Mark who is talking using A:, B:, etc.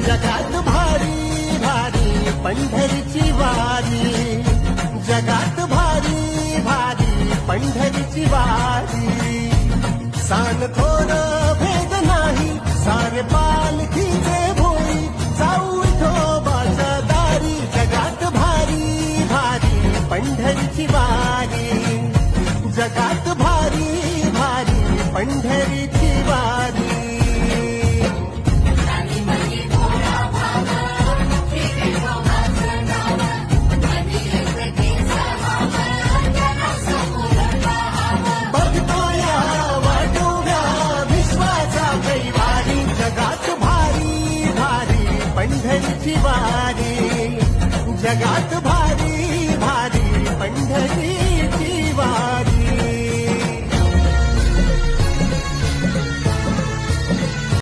A: जगात भारी भारी पंढरीची वारी, जगात भारी भारी पंढरीची वारी. सान थोर भेद नाही, सारे पालखीचे भोई, जाऊ विठोबाच्या दारी. जगात भारी भारी पंढरीची वारी, जगात भारी भारी पंढरीची वारी. जगात